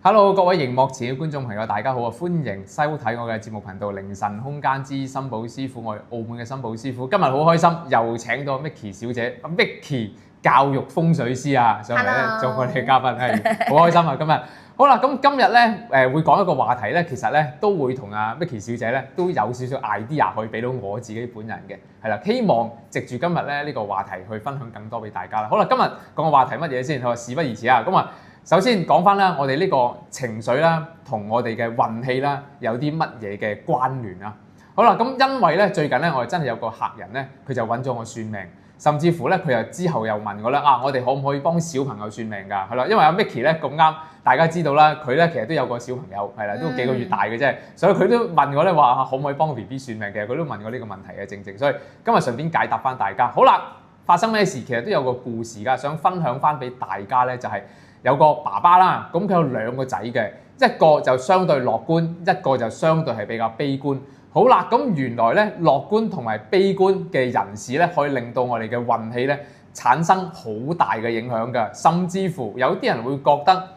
Hello， 各位熒幕前嘅觀眾朋友，大家好啊！歡迎收睇我嘅節目頻道《凌晨空間之森寶師傅》，我係澳門嘅森寶師傅。今日好開心，又請到 Vicky 小姐，Vicky 教育風水師啊，上嚟咧做我哋嘅嘉賓，係好開心啊！今日好啦，咁今日咧會講一個話題咧，其實咧都會同阿 Vicky 小姐咧都有少少 idea 可以俾到我自己本人嘅，係啦，希望藉住今日咧呢個話題去分享更多俾大家啦。好啦，今日講個話題乜嘢先？我事不宜遲啊，咁啊〜首先講翻啦，我哋呢個情緒啦，同我哋嘅運氣啦，有啲乜嘢嘅關聯啊？好啦，咁因為咧最近咧，我哋真係有個客人咧，佢就揾咗我算命，甚至乎咧佢又之後又問我啦，我哋可唔可以幫小朋友算命㗎？係啦，因為阿 Vicky 咧咁啱，大家知道啦，佢咧其實都有個小朋友，係啦，都幾個月大嘅啫，所以佢都問我咧話可唔可以幫個 BB 算命嘅？佢都問我呢個問題嘅，正，所以今日順便解答翻大家。好啦，發生咩事？其實都有個故事㗎，想分享翻俾大家咧，就係有個爸爸啦，咁佢有兩個仔嘅，一個就相對樂觀，一個就相對係比較悲觀。好啦，咁原來咧樂觀同埋悲觀嘅人士咧，可以令到我哋嘅運氣咧產生好大嘅影響㗎，甚至乎有啲人會覺得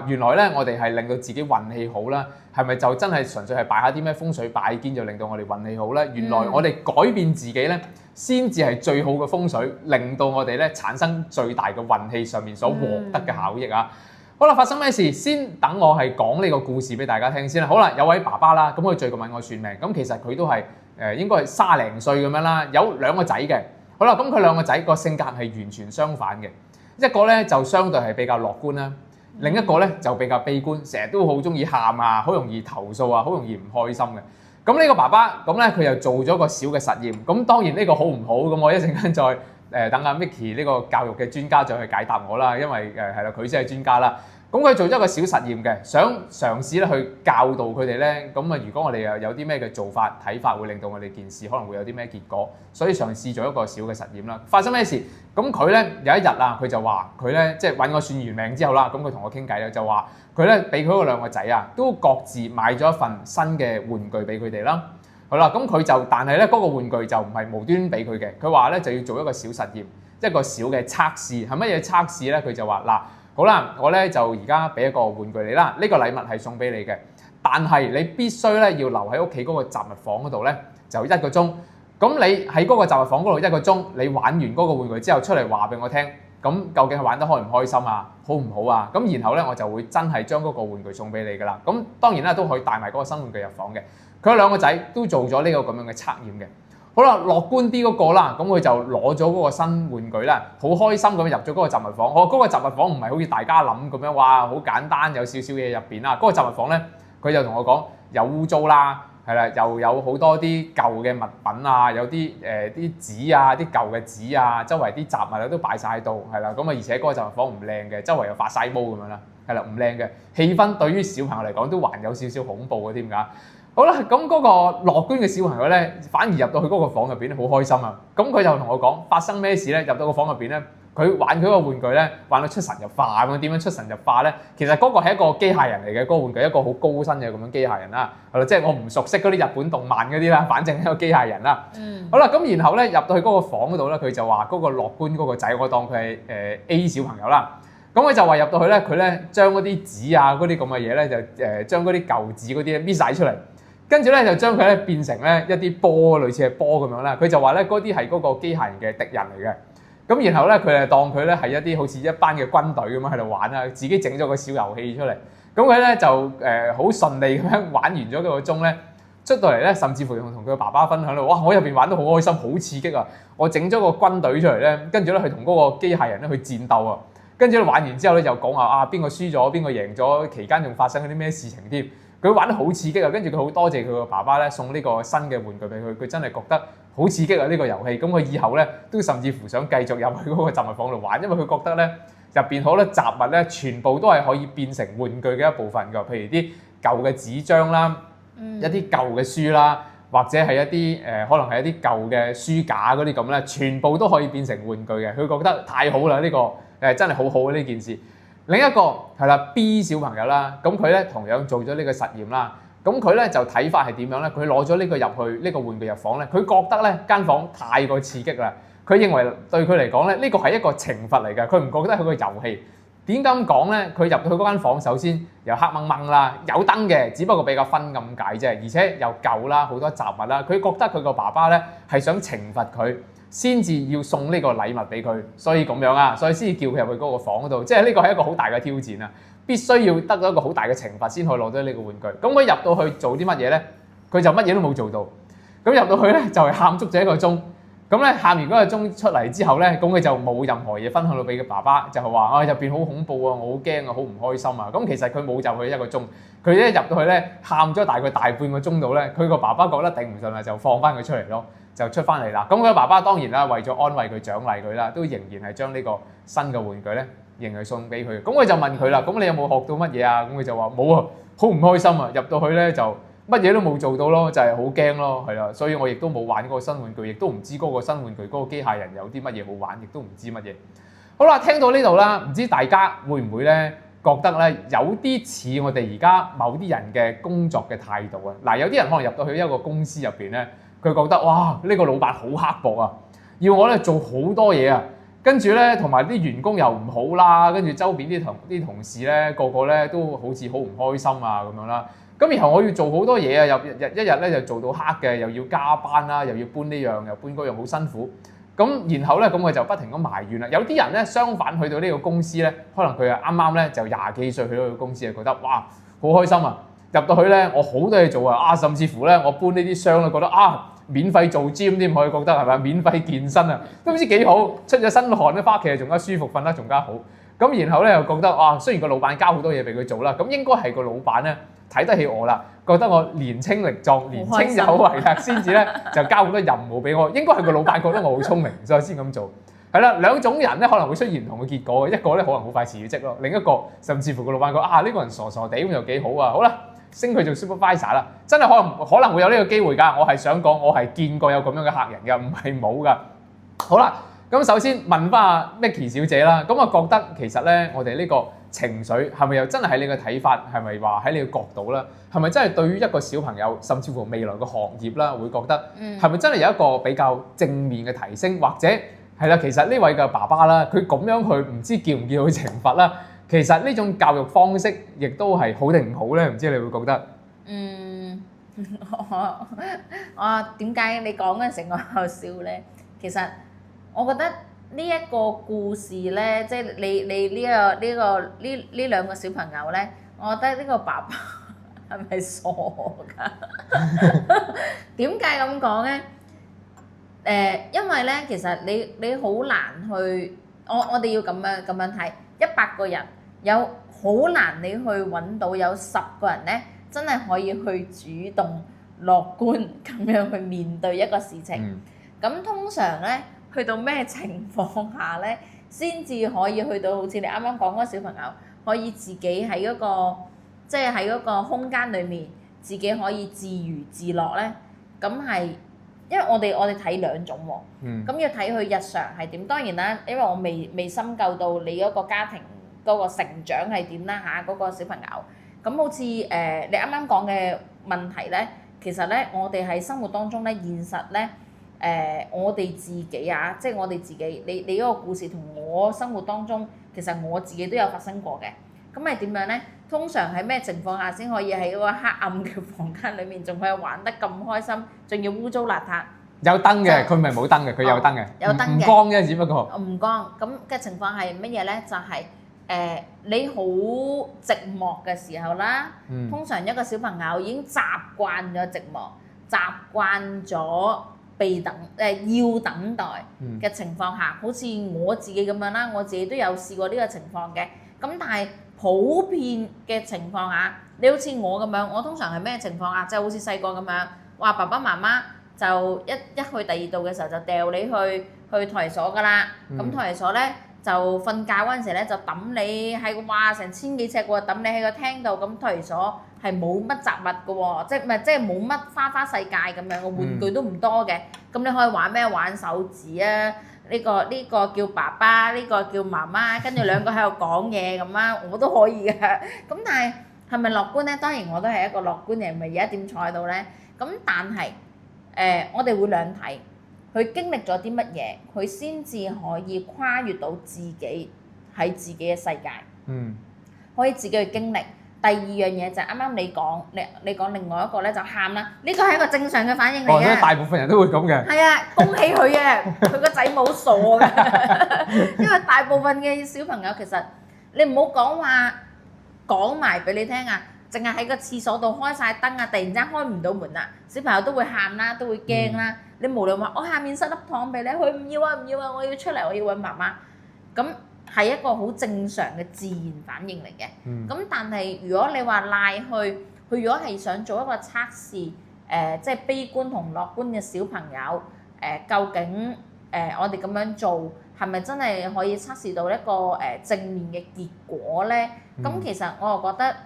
原來咧我哋係令到自己運氣好啦，係咪就真係純粹係擺下啲咩風水擺件就令到我哋運氣好咧？原來我哋改變自己咧，先至係最好嘅風水，令到我哋咧產生最大嘅運氣上面所獲得嘅效益啊！好啦，發生咩事？先等我係講呢個故事俾大家聽先啦。好啦，有位爸爸啦，咁佢最近問我算命，咁其實佢都係應該係30零歲咁樣啦，有兩個仔嘅。好啦，咁佢兩個仔個性格係完全相反嘅，一個咧就相對係比較樂觀啦，另一個咧就比較悲觀，成日都好中意喊啊，好容易投訴啊，好容易唔開心嘅。咁呢個爸爸咁咧，佢又做咗個小嘅實驗。咁當然呢個好唔好咁，我一陣間再等阿 Vicky 呢個教育嘅專家再去解答我啦。因為係啦，佢先係專家啦。咁佢做咗一個小實驗嘅，想嘗試咧去教導佢哋咧。咁如果我哋又有啲咩嘅做法睇法，會令到我哋件事可能會有啲咩結果，所以嘗試做一個小嘅實驗啦。發生咩事？咁佢咧有一日啊，佢就話佢咧即係揾我算完命之後啦，咁佢同我傾偈咧就話佢咧俾佢嗰兩個仔啊，都各自買咗一份新嘅玩具俾佢哋啦。好啦，咁佢就但係咧嗰個玩具就唔係無端俾佢嘅，佢話咧就要做一個小實驗，一個小嘅測試。係乜嘢測試咧？佢就話嗱。好啦，我咧就而家俾一個玩具你啦，呢個禮物係送俾你嘅，但係你必須咧要留喺屋企嗰個雜物房嗰度咧，就1個鐘。咁你喺嗰個雜物房嗰度1個鐘，你玩完嗰個玩具之後出嚟話俾我聽，咁究竟係玩得開唔開心啊？好唔好啊？咁然後咧我就會真係將嗰個玩具送俾你噶啦。咁當然啦，都可以帶埋嗰個新玩具入房嘅。佢有兩個仔都做咗呢個咁樣嘅測驗嘅。好啦，樂觀啲嗰個啦，咁佢就攞咗嗰個新玩具啦，好開心咁入咗嗰個雜物房。嗰個雜物房唔係好似大家諗咁樣，哇，好簡單，有少少嘢入邊啦。嗰個雜物房咧，佢就同我講有污糟啦，係啦，又有好多啲舊嘅物品啊，有啲啲紙啊，啲舊嘅紙啊，周圍啲雜物啊都擺晒喺度，係啦，咁啊而且嗰個雜物房唔靚嘅，周圍又發晒毛咁樣啦，係啦，唔靚嘅氣氛對於小朋友嚟講都還有少少恐怖嘅添㗎。好啦，咁嗰個樂觀嘅小朋友咧，反而入到去嗰個房入邊咧，好開心啊！咁佢就同我講發生咩事咧？入到個房入邊咧，佢玩佢個玩具咧，玩到出神入化咁。點樣出神入化咧？其實嗰個係一個機械人嚟嘅，嗰個玩具一個好高身嘅咁樣機械人啦。係啦，即係我唔熟悉嗰啲日本動漫嗰啲啦，反正係一個機械人啦。好啦，咁然後咧入到去嗰個房嗰度咧，佢就話嗰個樂觀嗰個仔，我當佢係A 小朋友啦。咁佢就話入到去咧，佢咧將嗰啲紙啊嗰啲咁嘅嘢咧，就將嗰啲舊紙嗰啲搣晒出嚟。跟住咧就將佢咧變成咧一啲波，類似係波咁樣啦。佢就話咧嗰啲係嗰個機械人嘅敵人嚟嘅。咁然後咧佢就當佢咧係一啲好似一班嘅軍隊咁樣喺度玩啦，自己整咗個小遊戲出嚟。咁佢咧就好順利咁樣玩完咗1個鐘咧，出到嚟咧，甚至乎同佢爸爸分享啦。哇！我入邊玩得好開心，好刺激啊！我整咗個軍隊出嚟咧，跟住咧佢同嗰個機械人咧去戰鬥啊。跟住咧玩完之後咧就講話邊個輸咗，邊個贏咗，期間仲發生咗啲咩事情添。佢玩得好刺激啊！跟住佢好多謝佢個爸爸咧送呢個新嘅玩具俾佢，佢真係覺得好刺激啊！呢個遊戲，咁佢以後咧都甚至乎想繼續入去嗰個雜物房度玩，因為佢覺得咧入邊好多雜物咧全部都係可以變成玩具嘅一部分㗎，譬如啲舊嘅紙張啦，一啲舊嘅書啦，或者係一啲可能係一啲舊嘅書架嗰啲咁咧，全部都可以變成玩具嘅。佢覺得太好啦！呢個真係好好嘅呢件事。另一個係啦 B 小朋友啦，咁佢咧同樣做咗呢個實驗啦，咁佢咧就睇法係點樣咧？佢攞咗呢個入去呢個玩具入房咧，佢覺得咧間房太過刺激啦，佢認為對佢嚟講咧呢個係一個懲罰嚟嘅，佢唔覺得係個遊戲。點解咁講咧？佢入到去嗰間房，首先又黑掹掹啦，有燈嘅，只不過比較昏咁解啫。而且又舊啦，好多雜物啦。佢覺得佢個爸爸咧係想懲罰佢，先至要送呢個禮物俾佢，所以咁樣啊，所以先至叫佢入去嗰個房度。即係呢個係一個好大嘅挑戰啊！必須要得到一個好大嘅懲罰先可以攞到呢個玩具。咁佢入到去做啲乜嘢咧？佢就乜嘢都冇做到。咁入到去咧就係喊足咗1個鐘。咁咧喊完嗰個鐘出嚟之後咧，咁佢就冇任何嘢分享到俾佢爸爸，就係話入邊好恐怖啊，我好驚啊，好唔開心啊。咁其實佢冇就去1個鐘，佢一入到去咧喊咗大概大半個鐘度咧，佢個爸爸覺得頂唔順啦，就放翻佢出嚟咯，就出翻嚟啦。咁佢個爸爸當然啦，為咗安慰佢、獎勵佢啦，都仍然係將呢個新嘅玩具咧，仍然送俾佢。咁佢就問佢啦，咁你有冇學到乜嘢啊？咁佢就話冇啊，好唔開心啊，入到去咧就乜嘢都冇做到咯，就係好驚咯，係啦，所以我亦都冇玩嗰個新玩具，亦都唔知嗰個新玩具嗰個機械人有啲乜嘢好玩，亦都唔知乜嘢。好啦，聽到呢度啦，唔知大家會唔會咧覺得咧有啲似我哋而家某啲人嘅工作嘅態度啊？嗱，有啲人可能入到去一個公司入邊咧，佢覺得哇呢個老闆好刻薄啊，要我咧做好多嘢啊，跟住咧同埋啲員工又唔好啦，跟住周邊啲同事咧個個咧都好似好唔開心啊咁樣啦。咁然後我要做好多嘢啊，一日咧就做到黑嘅，又要加班啦，又要搬呢樣又搬嗰樣，好辛苦。咁然後咧，咁佢就不停咁埋怨啦。有啲人咧相反去到呢個公司咧，可能佢啊啱啱咧就20幾歲去到個公司，就覺得哇好開心啊！入到去咧，我好多嘢做啊，甚至乎咧我搬呢啲箱咧，覺得免費做 gym 添，可以覺得係咪？免費健身啊，都唔知幾好，出咗身汗咧，翻屋企仲加舒服，瞓得仲加好。咁然後咧又覺得雖然個老闆交好多嘢俾佢做啦，咁應該係個老闆咧睇得起我啦，覺得我年青力壯、年青有為啦，先至咧就交好多任務俾我。應該係個老闆覺得我好聰明，所以先咁做。係啦，兩種人咧可能會出現唔同嘅結果嘅，一個咧可能好快辭咗職咯，另一個甚至乎個老闆講呢個人傻傻地咁又幾好啊，好啦，升佢做 supervisor 啦，真係可能會有呢個機會㗎。我係想講，我係見過有咁樣嘅客人㗎，唔係冇㗎。好啦。咁首先問翻阿 Micky 小姐啦，咁啊覺得其實咧，我哋呢個情緒係咪又真係喺你嘅睇法，係咪話喺你嘅角度啦？係咪真係對於一個小朋友，甚至乎未來嘅行業啦，會覺得係咪真係有一個比較正面嘅提升，或者係啦，其實呢位嘅爸爸啦，佢咁樣去唔知叫唔叫佢懲罰啦？其實呢種教育方式亦都係好定唔好咧？唔知你會覺得？我點解你講嗰陣時我喺度笑咧？其實我覺得呢一個故事咧，即係你呢兩個小朋友咧，我覺得呢個爸爸係咪傻㗎？點解咁講咧？因為咧，其實你好難去，我哋要咁樣睇，100個人有好難你去揾到有10個人咧，真係可以去主動樂觀咁樣去面對一個事情。咁通常咧，去到咩情況下咧，先至可以去到好似你啱啱講嗰個小朋友，可以自己喺嗰個即係喺嗰個空間裡面，自己可以自娛自樂咧。咁係因為我哋睇兩種喎，咁要睇佢日常係點。當然啦，因為我未深究到你嗰個家庭嗰個成長係點啦嚇，嗰個小朋友。咁好似你啱啱講嘅問題咧，其實咧我哋喺生活當中咧，現實咧。我哋自己啊，即係我哋自己，你嗰個故事同我生活當中，其實我自己都有發生過嘅。咁係點樣咧？通常喺咩情況下先可以喺嗰個黑暗嘅房間裡面，仲可以玩得咁開心，仲要污糟邋遢？有燈嘅，佢唔係冇燈嘅，佢有燈嘅，有燈嘅，唔光啫，只不過唔光。咁嘅情況係乜嘢咧？就係你好寂寞嘅時候啦。通常一個小朋友已經習慣咗寂寞，習慣咗。要等待嘅情況下，好似我自己咁樣啦，我自己都有試過呢個情況嘅。咁但係普遍嘅情況下，你好似我咁樣，我通常係咩情況啊？即係好似細個咁樣，話爸爸媽媽就一去第二度嘅時候就掉你去托兒所㗎啦。咁托兒所咧就瞓覺嗰陣時咧就揼你喺成千幾尺喎，揼你喺個廳度。咁托兒所係冇乜雜物嘅喎，即係冇乜花世界咁樣，個玩具都唔多嘅。咁你可以玩咩？玩手指啊！呢個叫爸爸，呢個叫媽媽，跟住兩個喺度講嘢咁啊，我都可以嘅。咁但係咪樂觀咧？當然我都係一個樂觀嘅人，咪而家點坐喺度咧？咁但係我哋會兩睇，佢經歷咗啲乜嘢，佢先至可以跨越到自己喺自己嘅世界。可以自己去經歷。第二樣嘢就係啱啱你講另外一個咧就喊啦，呢個係一個正常嘅反應嚟哦，所以嘅。大部分人都會咁嘅。係啊，恭喜佢啊！佢個仔冇傻嘅，因為大部分嘅小朋友其實你唔好講話講埋俾你聽啊，淨係喺個廁所度開晒燈啊，突然之間開唔到門啊，小朋友都會喊啦，都會驚啦。你無論話我下面塞粒糖俾你，佢唔要啊唔要啊，我要出嚟，我要揾媽媽。咁係一個好正常嘅自然反應嚟嘅。咁但係如果你話賴佢如果係想做一個測試，即係悲觀同樂觀嘅小朋友，究竟我哋咁樣做係咪真係可以測試到一個正面嘅結果咧？咁其實我又覺得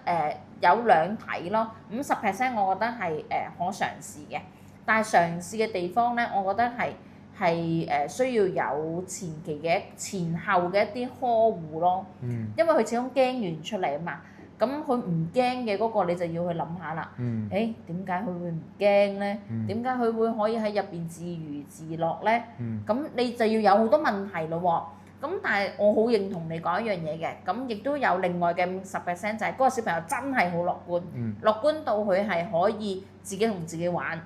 有兩睇咯，50%我覺得係可嘗試嘅，但係嘗試嘅地方咧，我覺得係需要有前後嘅一啲呵護咯，因為佢始終驚完出嚟啊嘛，咁佢唔驚嘅嗰個你就要去諗下啦。點解佢會唔驚咧？點解佢會可以喺入邊自娛自樂咧？咁你就要有好多問題咯喎。咁但係我好認同你講一樣嘢嘅，咁亦都有另外嘅50%就係嗰個小朋友真係好樂觀，樂觀到佢係可以自己同自己玩，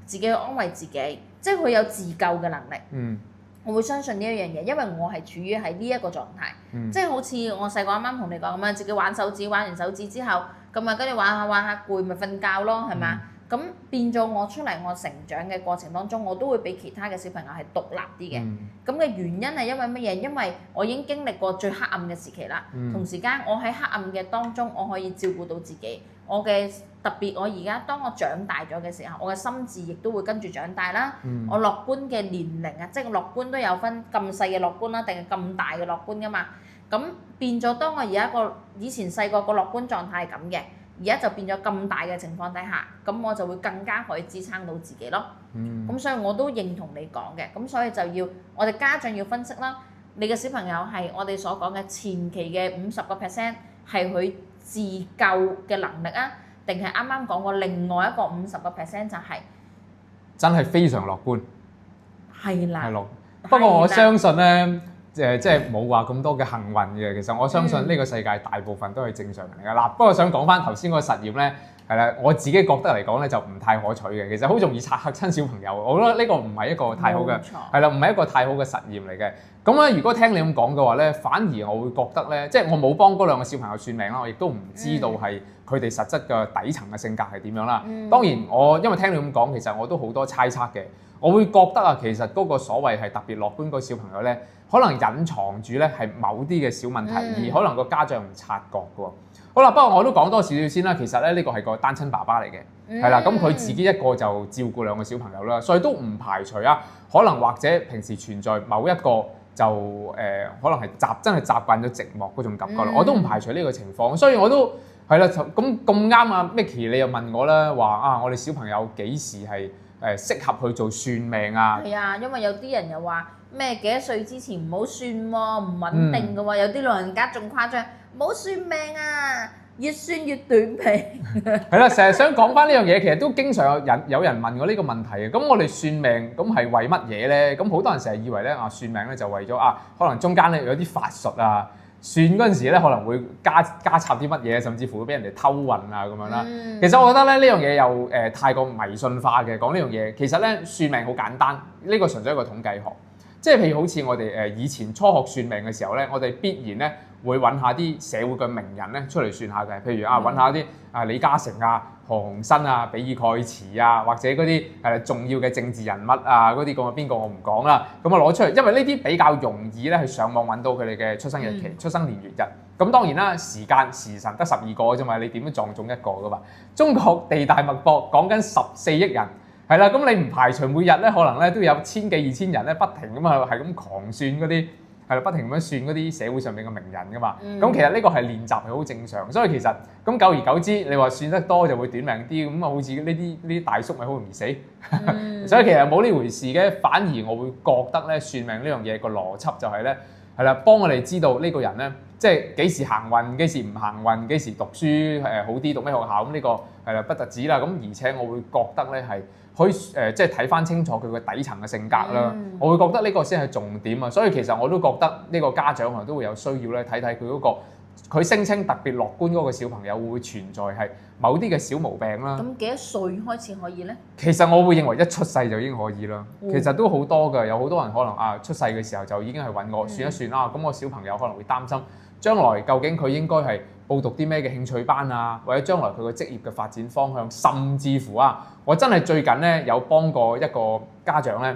自己去安慰自己，即係佢有自救嘅能力。我會相信呢一樣嘢，因為我係處於喺呢一個狀態，即係好似我細個啱啱同你講咁樣，自己玩手指，玩完手指之後，咁啊跟住玩下玩下攰，咪瞓覺咯，係嘛？咁變咗我出嚟，我成長嘅過程當中，我都會比其他嘅小朋友係獨立啲嘅。咁嘅原因係因為乜嘢？因為我已經經歷過最黑暗嘅時期啦。同時間我喺黑暗嘅當中，我可以照顧到自己。我嘅特別，我而家當我長大咗嘅時候，我嘅心智亦都會跟住長大啦。我樂觀嘅年齡啊，即係樂觀都有分咁細嘅樂觀啦，定係咁大嘅樂觀噶嘛。咁變咗，當我而家以前細個個樂觀狀態係咁嘅。而家就變咗咁大嘅情況底下，咁我就會更加可以支撐到自己咯。咁所以我都認同你講嘅，咁所以就要我哋家長要分析啦。你嘅小朋友係我哋所講嘅前期嘅50%係佢自救嘅能力啊，定係啱啱講過另外一個50%就係真係非常樂觀。係啦。不過我相信咧。即係冇話咁多嘅幸運嘅，其實我相信呢個世界大部分都係正常人嚟㗎。嗱，不過想講翻頭先嗰個實驗咧，係啦，我自己覺得嚟講咧就唔太可取嘅，其實好容易嚇親小朋友。我覺得呢個唔係一個太好嘅，係啦，唔係一個太好嘅實驗嚟嘅。咁咧，如果聽你咁講嘅話咧，反而我會覺得咧，即係我冇幫嗰兩個小朋友算命啦，我亦都唔知道係佢哋實質嘅底層嘅性格係點樣啦。當然因為聽你咁講，其實我都好多猜測嘅。我會覺得啊，其實嗰個所謂係特別樂觀嗰個小朋友咧，可能隱藏住咧係某啲嘅小問題，而可能個家長唔察覺嘅喎。好啦，不過我都講多少少先啦。其實咧呢個係個單親爸爸嚟嘅，係啦，咁佢自己一個就照顧兩個小朋友啦，所以都唔排除啊，可能或者平時存在某一個就可能係真係習慣咗寂寞嗰種感覺啦。我都唔排除呢個情況，所以我都係啦。咁啱啊 Micky 你又問我啦，話啊我哋小朋友幾時係適合去做算命啊？係啊，因為有啲人又話咩幾多歲之前唔好算喎，唔穩定嘅喎。有啲老人家仲誇張，唔好算命啊，越算越短命。係啦，成日想講翻呢樣嘢，其實都經常有人問我呢個問題嘅。咁我哋算命咁係為乜嘢咧？咁好多人成日以為咧算命咧就為咗可能中間咧有啲法術啊。算嗰陣時咧，可能會加插啲乜嘢，甚至乎會俾人哋偷運啊咁樣啦。其實我覺得咧呢樣嘢又太過迷信化嘅。講呢樣嘢，其實咧算命好簡單，呢個純粹一個統計學。即係譬如好似我哋以前初學算命嘅時候咧，我哋必然咧會揾下啲社會嘅名人咧出嚟算下嘅。譬如揾下啲李嘉誠啊、何鴻燊啊、比爾蓋茨啊，或者嗰啲重要嘅政治人物啊，嗰啲咁啊邊個我唔講啦。咁我攞出嚟，因為呢啲比較容易咧去上網揾到佢哋嘅出生日期、出生年月日。咁當然啦，時辰得12個啫嘛，你點都撞中一個噶嘛。中國地大物博，講緊14億人。係啦，咁你唔排除每日咧，可能咧都有1000幾2000人咧，不停咁係咁狂算嗰啲，係啦，不停咁樣算嗰啲社會上面嘅名人噶嘛。咁其實呢個係練習係好正常，所以其實咁久而久之，你話算得多就會短命啲，咁啊好似呢啲大叔咪好容易死。所以其實冇呢回事嘅，反而我會覺得咧，算命呢樣嘢個邏輯就係咧，係啦，幫我哋知道呢個人咧，即係幾時行運，幾時唔行運，幾時讀書好啲，讀咩學校咁呢個係啦，不特止啦。咁而且我會覺得咧係。可以即係睇翻清楚佢個底層嘅性格啦，我會覺得呢個先係重點啊，所以其實我都覺得呢個家長可能都會有需要咧睇睇佢嗰個佢聲稱特別樂觀嗰個小朋友會存在係某啲嘅小毛病啦。咁幾多歲開始可以咧？其實我會認為一出世就已經可以啦。嗯其實都好多㗎，有好多人可能出世嘅時候就已經係揾我算一算啦。咁我小朋友可能會擔心將來究竟佢應該係報讀啲咩嘅興趣班啊，或者將來佢個職業嘅發展方向，甚至乎我真係最近咧有幫過一個家長咧，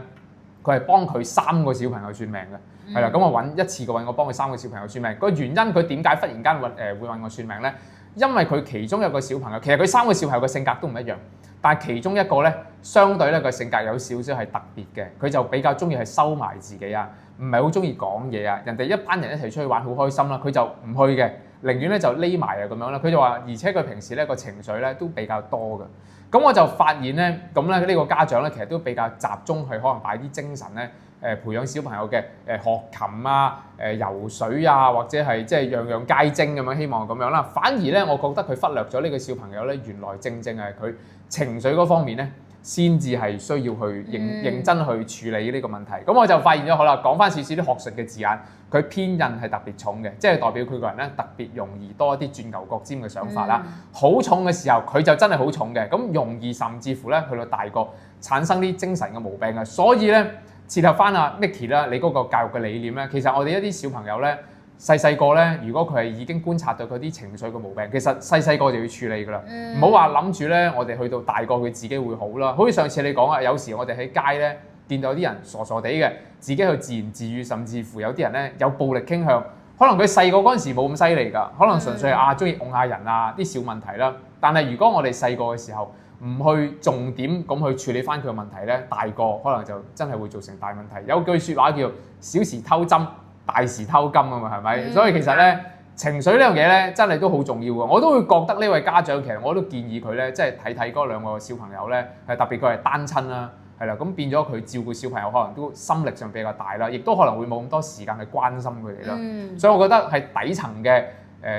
佢係幫佢3個小朋友算命嘅。係啦，咁我一次過揾我幫佢3個小朋友算命。個原因佢點解忽然間會揾我算命咧？因為佢其中一個小朋友，其實佢3個小朋友嘅性格都唔一樣，但係其中一個咧，相對咧個性格有少少係特別嘅，佢就比較中意係收埋自己啊，唔係好中意講嘢啊。人哋一班人一齊出去玩好開心啦，佢就唔去嘅，寧願咧就匿埋啊咁樣啦。佢就話，而且佢平時咧個情緒咧都比較多嘅。咁我就發現咧，咁咧呢個家長咧其實都比較集中去可能擺啲精神咧。培養小朋友嘅學琴啊、游水啊，或者係即係樣樣皆精咁樣，希望咁樣啦。反而咧，我覺得佢忽略咗呢個小朋友咧，原來正係佢情緒嗰方面咧，先至係需要去認真去處理呢個問題。咁我就發現咗，好啦，講翻少少啲學術嘅字眼，佢偏印係特別重嘅，即係代表佢個人咧特別容易多一啲鑽牛角尖嘅想法啦。好重嘅時候，佢就真係好重嘅，咁容易甚至乎咧去到大個產生啲精神嘅毛病啊。所以咧，切合翻阿 Micky 啦，你嗰個教育嘅理念咧，其實我哋一啲小朋友咧，細個咧，如果佢係已經觀察到佢啲情緒嘅毛病，其實細個就要處理㗎啦。唔好話諗住咧，我哋去到大個佢自己會好啦。好似上次你講啊，有時我哋喺街咧見到啲人傻傻地嘅，自己去自言自語，甚至乎有啲人咧有暴力傾向，可能佢細個嗰陣時冇咁犀利㗎，可能純粹係中意擁下人啊啲小問題啦。但係如果我哋細個嘅時候，唔去重點咁去處理翻佢嘅問題咧，大個可能就真係會造成大問題。有句説話叫小時偷針，大時偷金啊嘛，係咪？所以其實咧，情緒呢樣嘢咧，真係都好重要嘅。我都會覺得呢位家長其實我都建議佢咧，即係睇嗰2個小朋友咧，係特別佢係單親啦，係啦，咁變咗佢照顧小朋友可能都心力上比較大啦，亦都可能會冇咁多時間去關心佢哋啦。所以我覺得係底層嘅。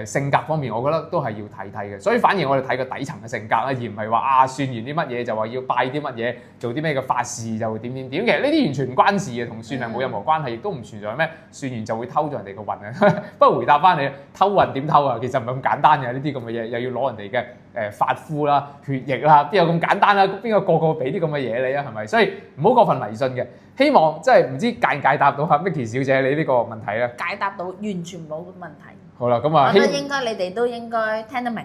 性格方面，我覺得都係要睇嘅，所以反而我哋睇個底層嘅性格啦，而唔係話算完啲乜嘢就話要拜啲乜嘢，做啲咩嘅法事就點。其實呢啲完全唔關事嘅，同算係冇任何關係，亦都唔存在咩算完就會偷咗人哋個運啊！不過回答翻你，偷運點偷啊？其實唔係咁簡單嘅，呢啲咁嘅嘢又要攞人哋嘅髮膚啦、血液啦，邊有咁簡單啊？邊個俾啲咁嘅嘢你啊？係咪？所以唔好過分迷信嘅。希望即係唔知解唔解答到阿 Micky 小姐你呢個問題咧？解答到，完全冇問題。好啦，咁啊，我覺得應該你哋都應該聽得明。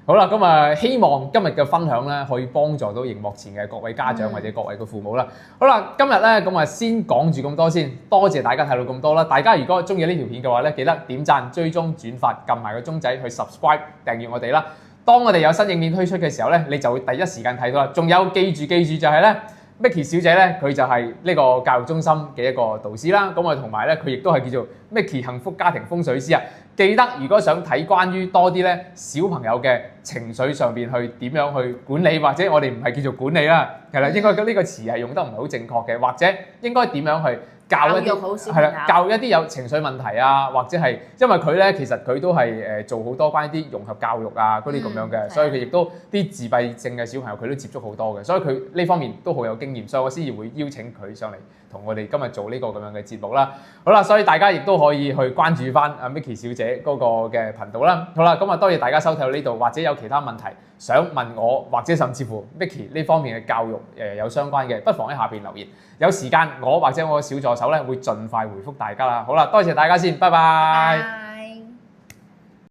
好啦，咁啊，希望今日嘅分享咧，可以幫助到熒幕前嘅各位家長或者各位嘅父母啦。好啦，今日咧咁啊，先講住咁多先，多謝大家睇到咁多啦。大家如果中意呢條片嘅話咧，記得點讚、追蹤、轉發、撳埋個鐘仔去 subscribe 訂閱我哋啦。當我哋有新影片推出嘅時候咧，你就會第一時間睇到啦。仲有記住就係咧。Micky 小姐咧，佢就係呢個教育中心嘅一個導師啦。咁啊，同埋咧，佢亦都係叫做 Micky 幸福家庭風水師啊。記得如果想睇關於多啲咧小朋友嘅情緒上邊去點樣去管理，或者我哋唔係叫做管理啦，係啦，應該呢個詞係用得唔係好正確嘅，或者應該點樣去教一啲係啦，教一啲有情緒問題啊，或者係因為佢咧，其實佢都係做好多關於啲融合教育啊嗰啲咁樣嘅，所以佢亦都啲自閉症嘅小朋友佢都接觸好多嘅，所以佢呢方面都好有經驗，所以我先至會邀請佢上嚟同我哋今日做呢個咁樣嘅節目啦。好啦，所以大家亦都可以去關注翻阿 Micky 小姐嗰個嘅頻道啦。好啦，咁啊多謝大家收睇到呢度，或者有其他問題想問我，或者甚至乎 Micky 呢方面嘅教育有相關嘅，不妨喺下邊留言。有時間我或者我嘅小助手咧會盡快回覆大家啦。好啦，多謝大家先，拜拜。